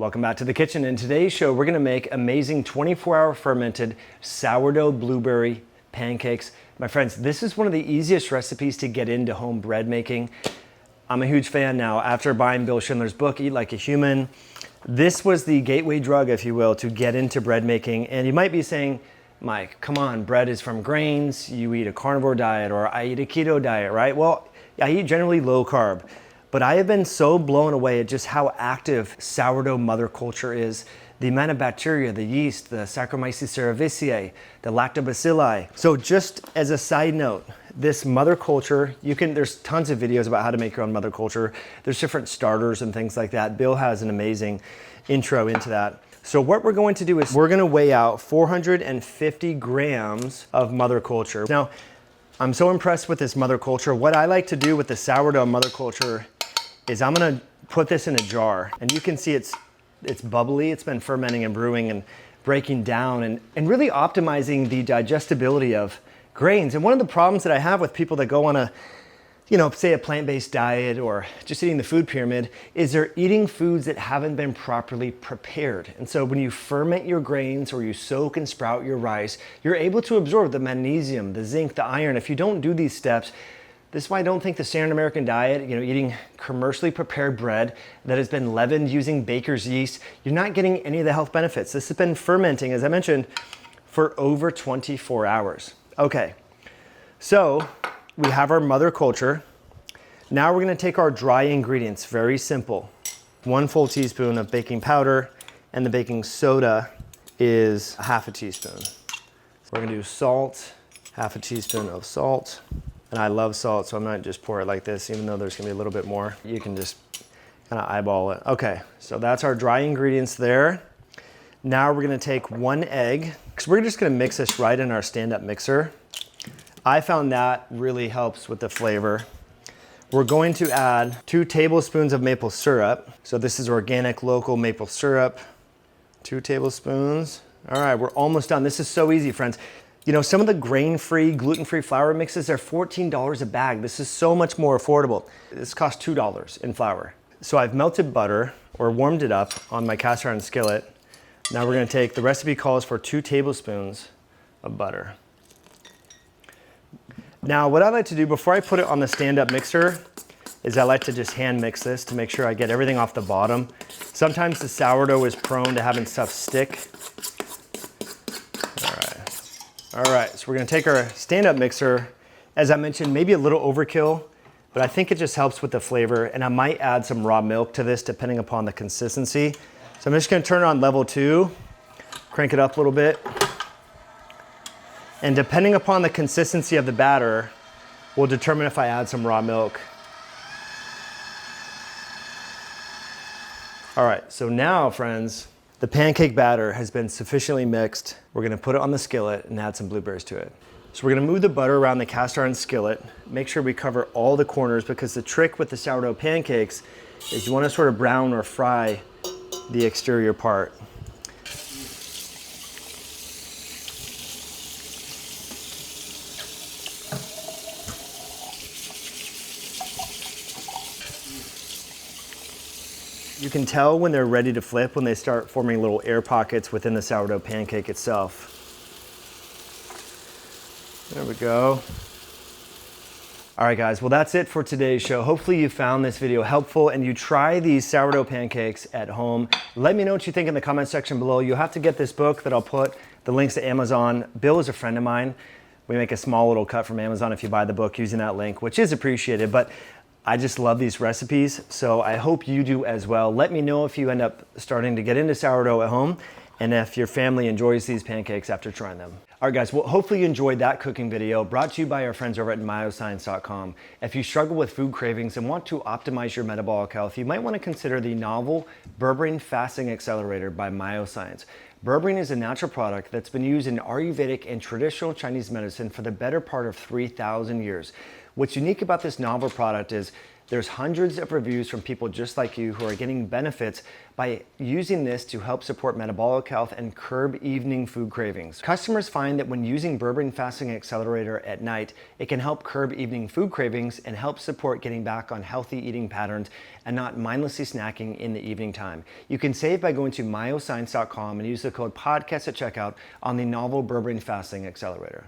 Welcome back to the kitchen. In today's show, we're gonna make amazing 24-hour fermented sourdough blueberry pancakes. My friends, this is one of the easiest recipes to get into home bread making. I'm a huge fan now. After buying Bill Schindler's book, Eat Like a Human, this was the gateway drug, if you will, to get into bread making. And you might be saying, Mike, come on, bread is from grains. You eat a carnivore diet, or I eat a keto diet, right? Well, I eat generally low carb. But I have been so blown away at just how active sourdough mother culture is. The amount of bacteria, the yeast, the Saccharomyces cerevisiae, the lactobacilli. So just as a side note, this mother culture, there's tons of videos about how to make your own mother culture. There's different starters and things like that. Bill has an amazing intro into that. So what we're going to do is we're gonna weigh out 450 grams of mother culture. Now, I'm so impressed with this mother culture. What I like to do with the sourdough mother culture is I'm gonna put this in a jar, and you can see it's bubbly. It's been fermenting and brewing and breaking down and really optimizing the digestibility of grains. And one of the problems that I have with people that go on a, say a plant-based diet or just eating the food pyramid is they're eating foods that haven't been properly prepared. And so when you ferment your grains or you soak and sprout your rice, you're able to absorb the magnesium, the zinc, the iron. If you don't do these steps, this is why I don't think the standard American diet, eating commercially prepared bread that has been leavened using baker's yeast, you're not getting any of the health benefits. This has been fermenting, as I mentioned, for over 24 hours. Okay, so we have our mother culture. Now we're gonna take our dry ingredients, very simple. 1 full teaspoon of baking powder, and the baking soda is half a teaspoon. So we're gonna do salt, half a teaspoon of salt. And I love salt, so I'm not just pour it like this, even though there's gonna be a little bit more. You can just kind of eyeball it. Okay, so that's our dry ingredients there. Now we're gonna take 1 egg, because we're just gonna mix this right in our stand-up mixer. I found that really helps with the flavor. We're going to add 2 tablespoons of maple syrup. So this is organic, local maple syrup. 2 tablespoons. All right, we're almost done. This is so easy, friends. Some of the grain-free, gluten-free flour mixes, they're $14 a bag. This is so much more affordable. This costs $2 in flour. So I've melted butter, or warmed it up on my cast iron skillet. Now we're gonna take, the recipe calls for 2 tablespoons of butter. Now what I like to do before I put it on the stand-up mixer is I like to just hand mix this to make sure I get everything off the bottom. Sometimes the sourdough is prone to having stuff stick. All right, so we're gonna take our stand-up mixer. As I mentioned, maybe a little overkill, but I think it just helps with the flavor, and I might add some raw milk to this depending upon the consistency. So I'm just gonna turn it on level 2, crank it up a little bit. And depending upon the consistency of the batter, will determine if I add some raw milk. All right, so now, friends, the pancake batter has been sufficiently mixed. We're gonna put it on the skillet and add some blueberries to it. So we're gonna move the butter around the cast iron skillet, make sure we cover all the corners, because the trick with the sourdough pancakes is you wanna sort of brown or fry the exterior part. You can tell when they're ready to flip when they start forming little air pockets within the sourdough pancake itself. There we go. All right, guys, well, that's it for today's show. Hopefully you found this video helpful and you try these sourdough pancakes at home. Let me know what you think in the comment section below. You'll have to get this book that I'll put the links to Amazon. Bill is a friend of mine. We make a small little cut from Amazon if you buy the book using that link, which is appreciated. But I just love these recipes, so I hope you do as well. Let me know if you end up starting to get into sourdough at home and if your family enjoys these pancakes after trying them. All right, guys, well, hopefully you enjoyed that cooking video brought to you by our friends over at myoscience.com. If you struggle with food cravings and want to optimize your metabolic health, you might want to consider the novel Berberine Fasting Accelerator by Myoscience. Berberine is a natural product that's been used in Ayurvedic and traditional Chinese medicine for the better part of 3,000 years. What's unique about this novel product is There's hundreds of reviews from people just like you who are getting benefits by using this to help support metabolic health and curb evening food cravings. Customers find that when using Berberine Fasting Accelerator at night, it can help curb evening food cravings and help support getting back on healthy eating patterns and not mindlessly snacking in the evening time. You can save by going to myoscience.com and use the code podcast at checkout on the novel Berberine Fasting Accelerator.